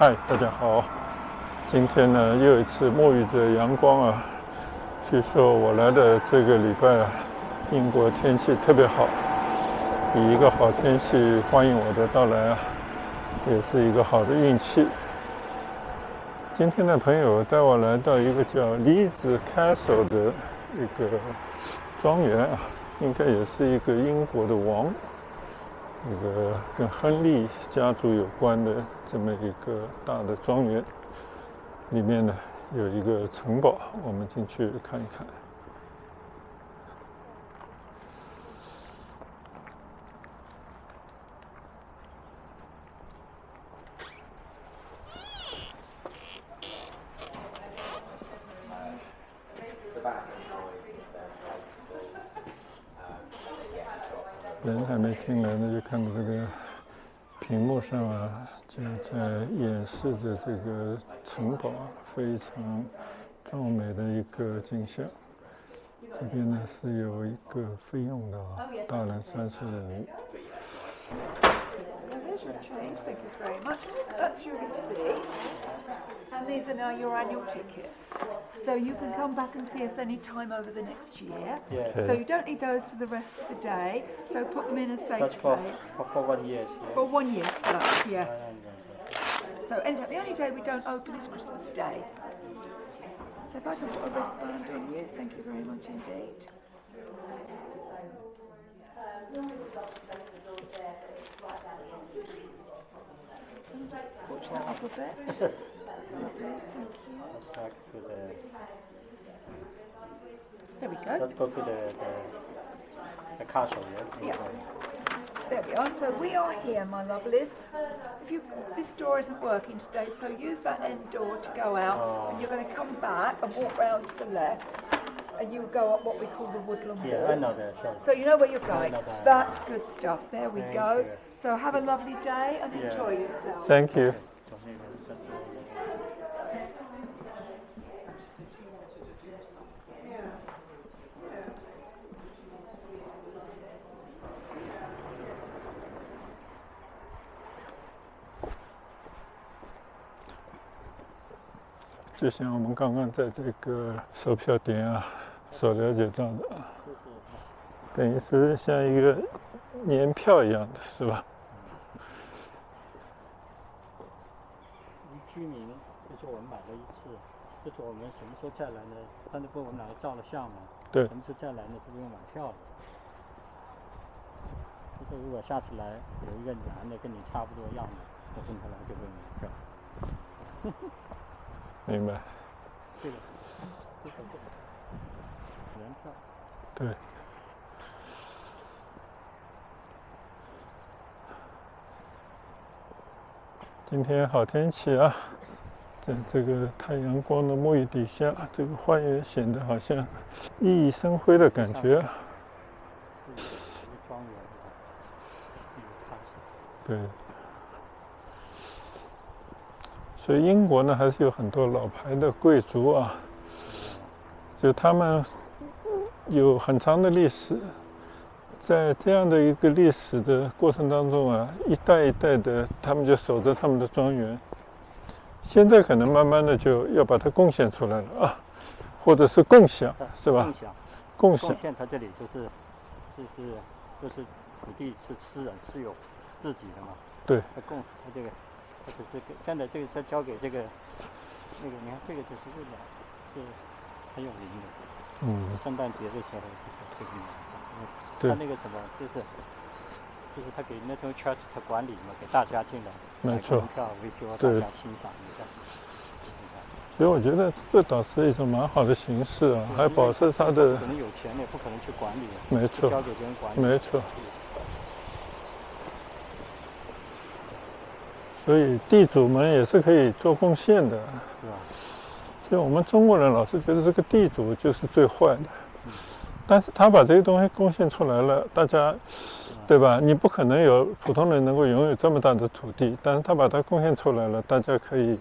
嗨，大家好。今天呢，又一次沐浴着阳光啊。据说我来的这个礼拜啊，英国天气特别好，以一个好天气欢迎我的到来啊，也是一个好的运气。今天的朋友带我来到一个叫Leeds Castle 的一个庄园啊，应该也是一个英国的王，一个跟亨利家族有关的这么一个大的庄园。里面呢有一个城堡，我们进去看一看。人还没进来呢，就看到这个屏幕上啊，就在演示着这个城堡非常壮美的一个景象。这边呢是有一个费用的啊，大人35。Thank you very much. That's your receipt, and these are now your annual tickets. So you can come back and see us any time over the next year. Okay. So you don't need those for the rest of the day. So put them in a safe That's place. For 1 year. For 1 year, sir. Yes. So anytime, the only day we don't open is Christmas Day. So if I can put a wristband on you, thank you very much indeed. Watch that up a bit. Lovely, thank you. Back to There we go. let's go to the castle, Yeah. There we are. So we are here, my lovelies. This door isn't working today, so use that end door to go out, and you're going to come back and walk round to the left, and you go up what we call the woodland wall. Yeah, I know that. Sure. So you know where you're going. I know that. That's good stuff. There we Thank go. you. So have a lovely day and enjoy yourself. Thank you. 就像我们刚刚在这个售票点啊所了解到的，等于是像一个年票一样的，是吧？居民就是我们买了一次，就是我们什么时候再来呢？他那不我们两个照了相嘛？对。什么时候再来呢？就不用买票了。就是如果下次来有一个男的跟你差不多样的，我跟他来就不用买票。明白。这个年票。对。今天好天气啊，在这个太阳光的沐浴底下，这个花园显得好像熠熠生辉的感觉。庄园。对。所以英国呢还是有很多老牌的贵族啊，就他们有很长的历史，在这样的一个历史的过程当中啊，一代一代的他们就守着他们的庄园。现在可能慢慢的就要把它贡献出来了啊，或者是共享，是吧？共享。贡献它这里就是土地是私有自己的嘛。对。它这个现在这个再交给这个那个，你看这个就是日本是很有名的。圣诞节的时候这个对。他那个什么就是他给那种 church 管理嘛，给大家进来。没错。买票维修，大家欣赏一下。所以我觉得这倒是一种蛮好的形式啊，还保持它的。可能有钱也不可能去管理。没错。交给别人管理。没错。所以地主们也是可以做贡献的。是吧？所以我们中国人老是觉得这个地主就是最坏的，但是他把这些东西贡献出来了，大家，对吧？你不可能有普通人能够拥有这么大的土地，但是他把它贡献出来了，大家可以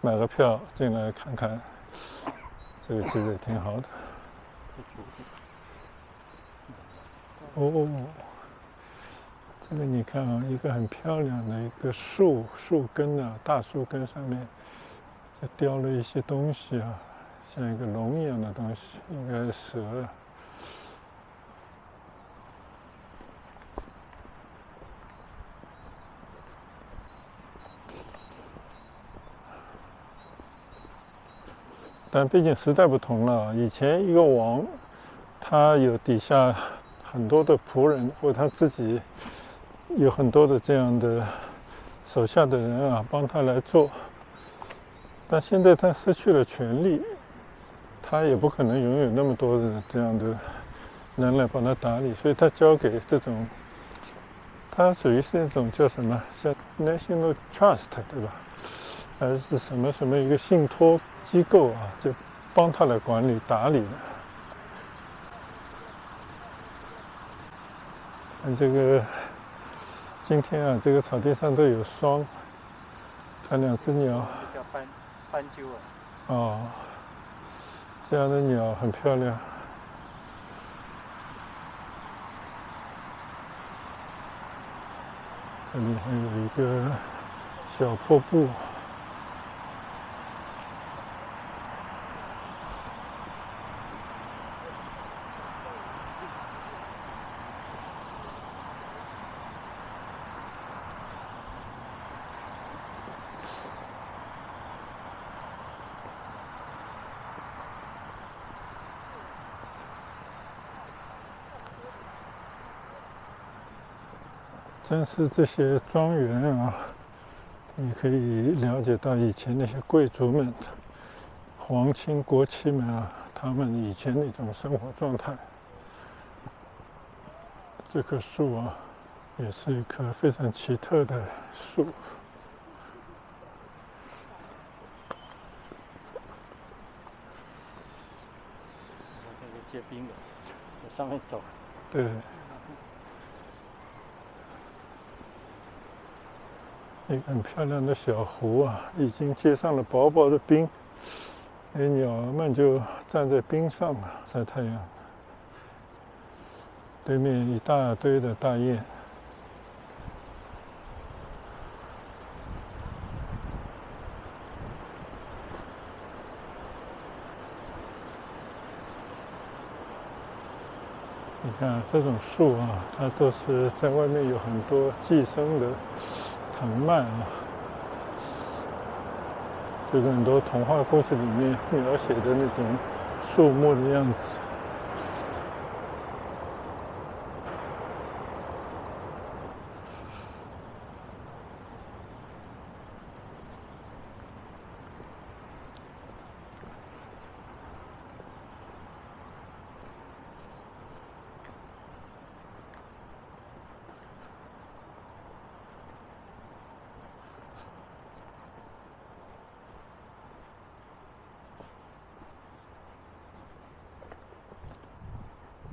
买个票进来看看，这个其实也挺好的。哦。这个你看啊，一个很漂亮的一个树根啊，大树根上面就雕了一些东西啊，像一个龙一样的东西，应该是蛇。但毕竟时代不同了，以前一个王，他有底下很多的仆人，或者他自己有很多的这样的手下的人啊，帮他来做。但现在他失去了权力，他也不可能拥有那么多的这样的人来帮他打理，所以他交给这种，他属于是那种叫什么，像 National Trust 对吧？还是什么一个信托机构啊，就帮他来管理打理的。看这个，今天啊，这个草地上都有霜。看两只鸟。叫斑鸠啊。哦，这样的鸟很漂亮。这里还有一个小瀑布。真是这些庄园啊，你可以了解到以前那些贵族们、皇亲国戚们啊，他们以前那种生活状态。这棵树啊，也是一棵非常奇特的树。这个结冰的，在上面走。对。一个很漂亮的小湖啊，已经结上了薄薄的冰，那鸟儿们就站在冰上啊，晒太阳。对面一大堆的大雁。你看这种树啊，它都是在外面有很多寄生的藤蔓啊，就是很多童话故事里面描写的那种树木的样子。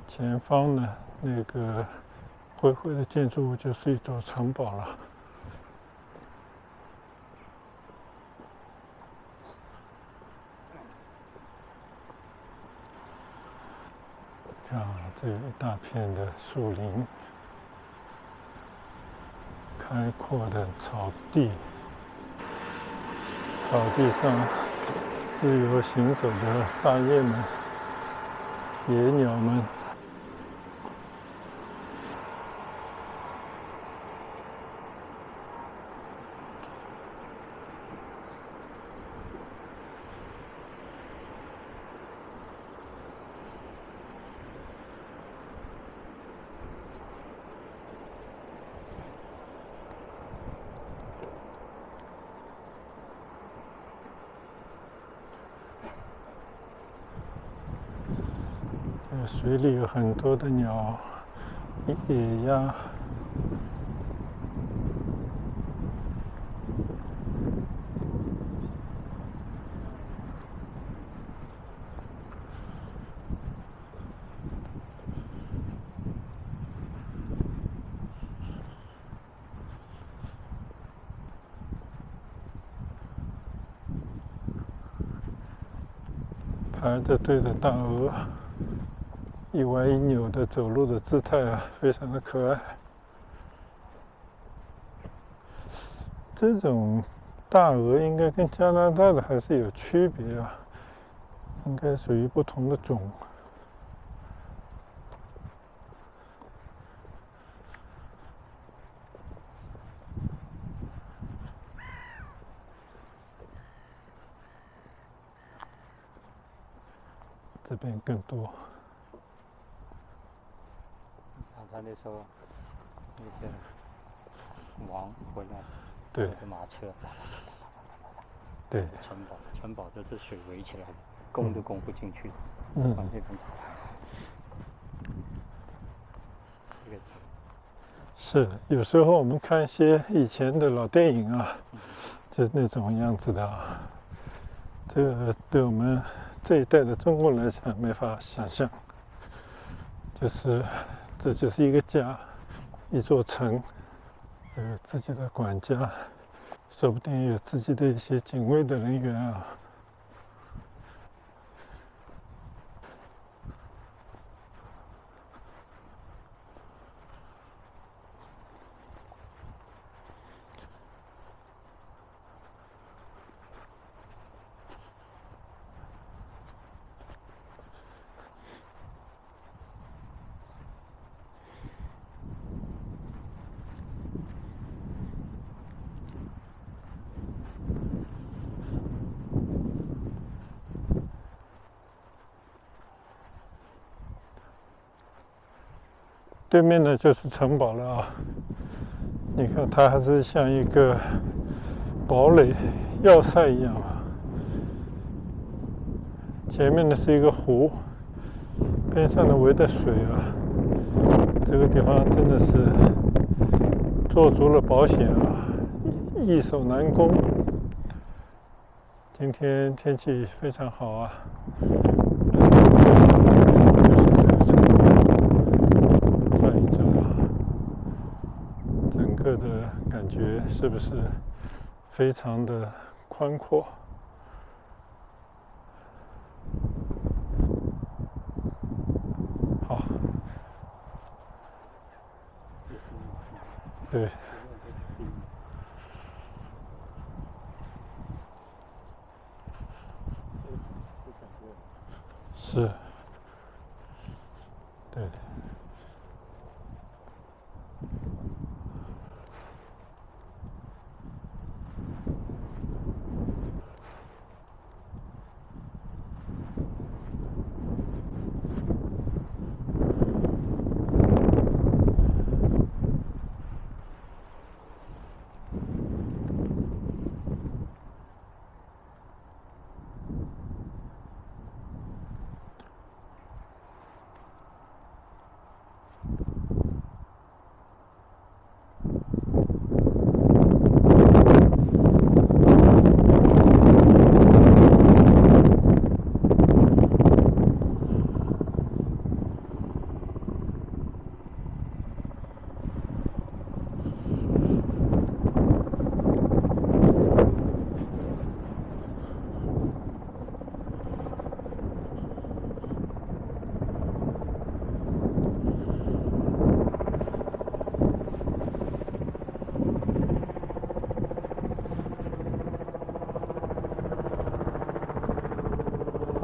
前方呢，那个灰灰的建筑物就是一座城堡了。看啊，这有一大片的树林，开阔的草地，草地上自由行走的大雁们、野鸟们。水里有很多的鸟，野鸭。排着队的大鹅，一歪一扭的走路的姿态啊，非常的可爱。这种大鹅应该跟加拿大的还是有区别啊，应该属于不同的种。这边更多。常常那时候那些王回来，对，坐着马车，对，城堡都是水围起来的，攻都攻不进去，往那边跑。这个是，有时候我们看一些以前的老电影啊，就是那种样子的啊，这个对我们这一代的中国人来讲没法想象，这就是一个家，一座城，有自己的管家，说不定有自己的一些警卫的人员啊。对面呢就是城堡了啊，你看它还是像一个堡垒要塞一样啊。前面呢是一个湖，边上呢围的水啊，这个地方真的是做足了保险啊，易守难攻。今天天气非常好啊，就是这个城堡转一转啊，整个的感觉是不是非常的宽阔？好，对，是，对。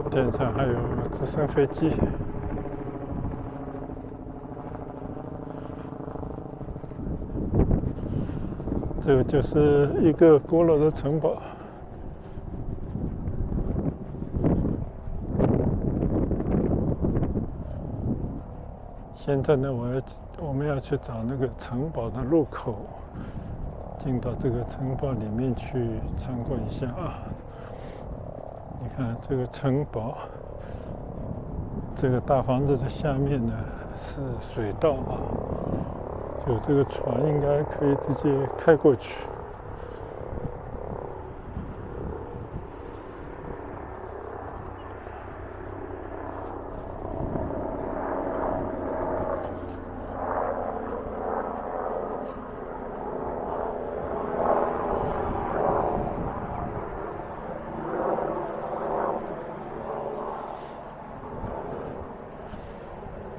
天上还有直升飞机，这个就是一个古老的城堡。现在呢，我们要去找那个城堡的入口，进到这个城堡里面去参观一下啊。你看这个城堡，这个大房子的下面呢是水道啊，就这个船应该可以直接开过去。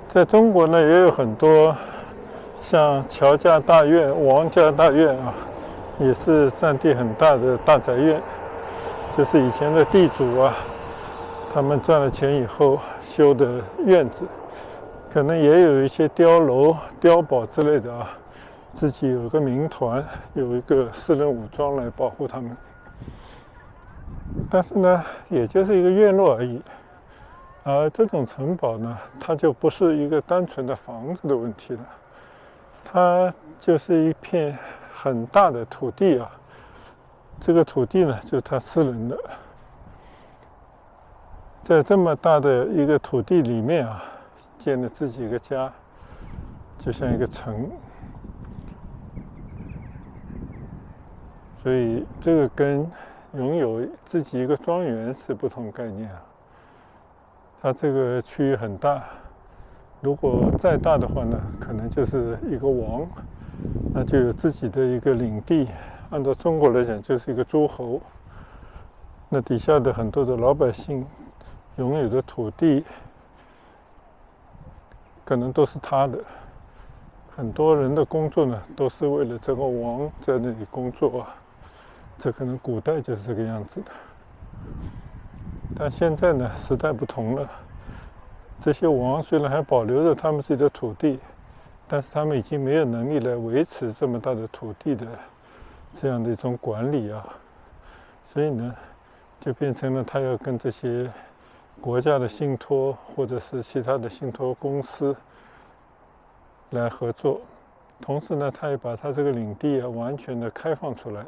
在中国呢，也有很多像乔家大院、王家大院啊，也是占地很大的大宅院，就是以前的地主啊，他们赚了钱以后修的院子，可能也有一些碉楼、碉堡之类的啊，自己有个民团，有一个私人武装来保护他们。但是呢，也就是一个院落而已。而这种城堡呢，它就不是一个单纯的房子的问题了，它就是一片很大的土地啊。这个土地呢，就是他私人的。在这么大的一个土地里面啊，建了自己一个家，就像一个城。所以这个跟拥有自己一个庄园是不同概念啊。它这个区域很大，如果再大的话呢，可能就是一个王，那就有自己的一个领地，按照中国来讲就是一个诸侯。那底下的很多的老百姓拥有的土地可能都是他的，很多人的工作呢都是为了这个王在那里工作啊，这可能古代就是这个样子的。但现在呢，时代不同了，这些王虽然还保留着他们自己的土地，但是他们已经没有能力来维持这么大的土地的这样的一种管理啊，所以呢，就变成了他要跟这些国家的信托或者是其他的信托公司来合作，同时呢，他也把他这个领地啊完全的开放出来，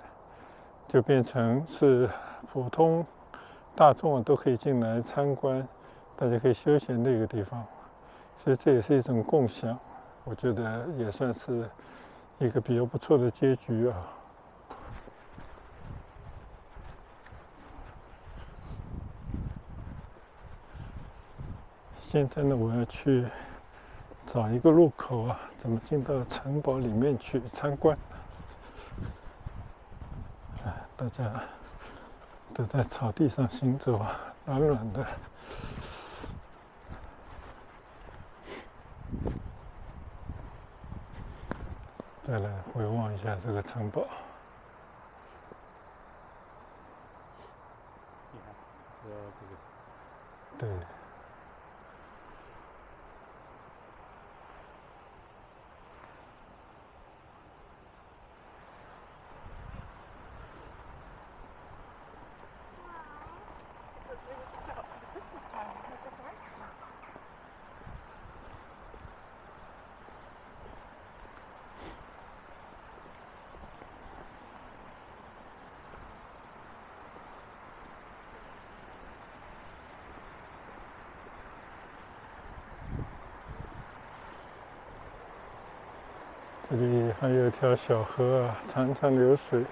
就变成是普通大众都可以进来参观，大家可以休闲的一个地方，所以这也是一种共享，我觉得也算是一个比较不错的结局啊。现在呢，我要去找一个入口啊，怎么进到城堡里面去参观？大家都在草地上行走啊，软软的。再来回望一下这个城堡。对。这里还有一条小河啊，潺潺流水，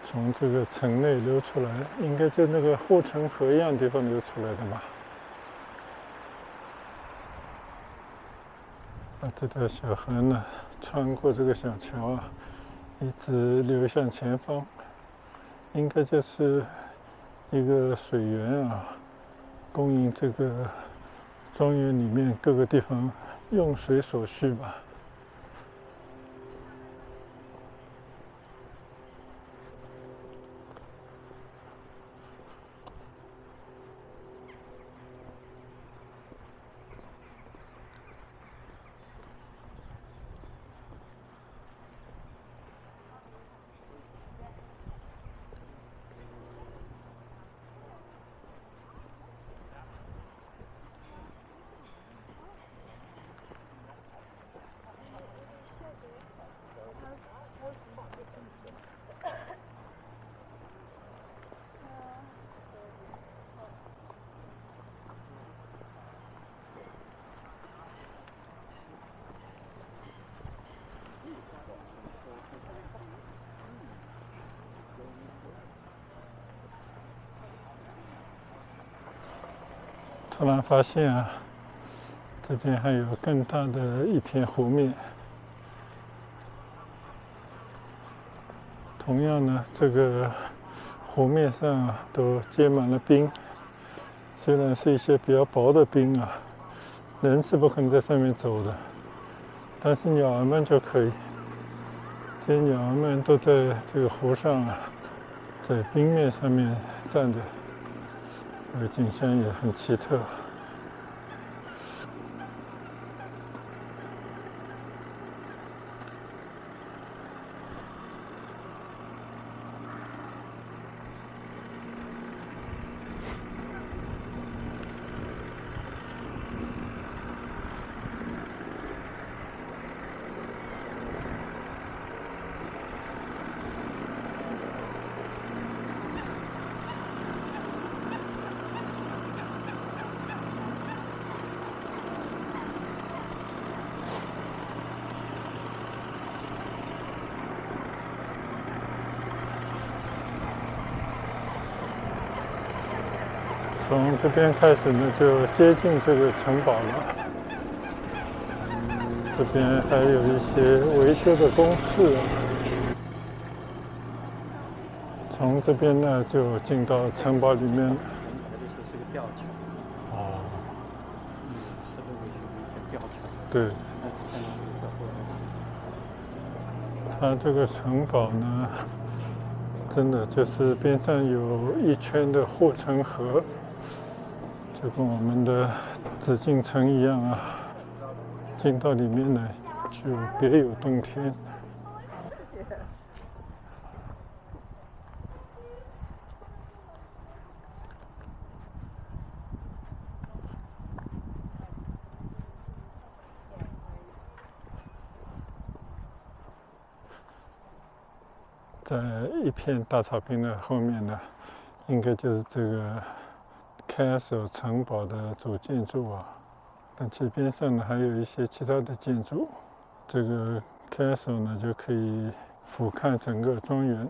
从这个城内流出来，应该就那个护城河一样的地方流出来的吧。把这条小河呢，穿过这个小桥啊，一直流向前方，应该就是一个水源啊，供应这个庄园里面各个地方用水所需吧。突然发现啊，这边还有更大的一片湖面。同样呢，这个湖面上啊都结满了冰，虽然是一些比较薄的冰啊，人是不可能在上面走的，但是鸟儿们就可以。这些鸟儿们都在这个湖上啊，在冰面上面站着，这个景象也很奇特。从这边开始呢，就接近这个城堡了。这边还有一些维修的工事。从这边呢，就进到城堡里面了。这是个吊桥。哦。是个维修的一个吊桥。对。现在这个叫做。它这个城堡呢，真的就是边上有一圈的护城河，就跟我们的紫禁城一样啊。进到里面呢，就别有洞天。在一片大草坪的后面呢，应该就是这个Castle城堡的主建筑啊。但其边上呢还有一些其他的建筑。这个 Castle 呢就可以俯瞰整个庄园。